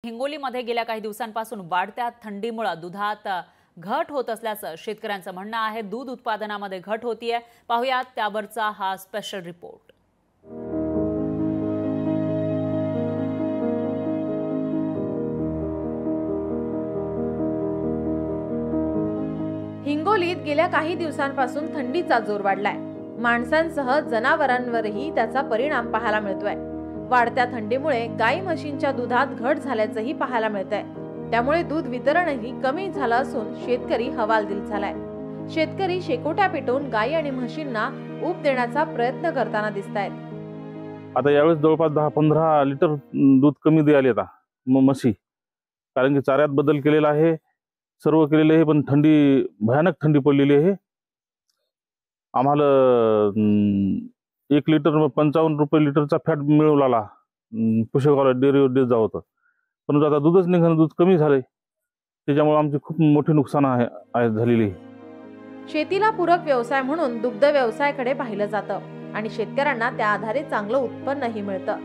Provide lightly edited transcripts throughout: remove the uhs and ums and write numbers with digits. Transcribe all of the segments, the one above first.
हिंगोलीमध्ये गेल्या काही दिवसांपासून वाढत्या थंडीमुळे दुधात घट होत असल्याचं शेतकऱ्यांचं म्हणणं आहे। दूध उत्पादनामध्ये घट होतीये। पाहुयात त्यावरचा हा स्पेशल रिपोर्ट। हिंगोलीत गेल्या काही दिवसांपासून थंडीचा जोर वाढलाय। माणसांसह जनावरांवरही त्याचा परिणाम पाहायला मिळतोय। वाढत्या थंडीमुळे गाई म्हशींच्या दुधात घट झाल्याचंही पाहायला मिळतंय। त्यामुळे दूध वितरणही कमी झालं असून शेतकरी हवालदिल झालाय। शेतकरी शेकोट्या पेटवून गाई आणि म्हशींना ऊब देण्याचा प्रयत्न करताना दिसतायत। आता यावेळेस जवळपास 10-15 लिटर दूध कमी द्यायला येता म्हशी, कारण की चाऱ्यात बदल केलेला आहे, सर्व केलेले आहे, पण थंडी भयानक थंडी पडलेली आहे। आम्हाला 1 लिटर 55 रुपये लिटरचा फॅट मिळू लागला पुशेगावला डेअरीवर देत जावं होतं, पण आता दूधच निघणं, दूध कमी झालंय, त्याच्यामुळे आमची खूप मोठी नुकसान आहे झालेली। शेतीला पूरक व्यवसाय म्हणून दुग्ध व्यवसायाकडे पाहिलं जातं आणि शेतकऱ्यांना त्या आधारे चांगलं उत्पन्नही मिळतं।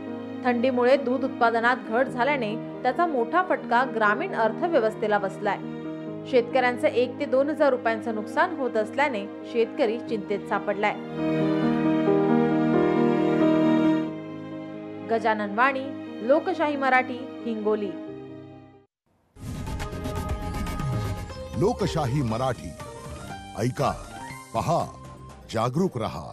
थंडीमुळे दूध उत्पादनात घट झाल्याने त्याचा मोठा फटका ग्रामीण अर्थव्यवस्थेला बसलाय। शेतकऱ्यांचं 1 ते 2 हजार रुपयांचं नुकसान होत असल्याने शेतकरी चिंतेत सापडलाय। गजानन वाणी, लोकशाही मराठी, हिंगोली। लोकशाही मराठी ऐका, पहा, जागरूक रहा।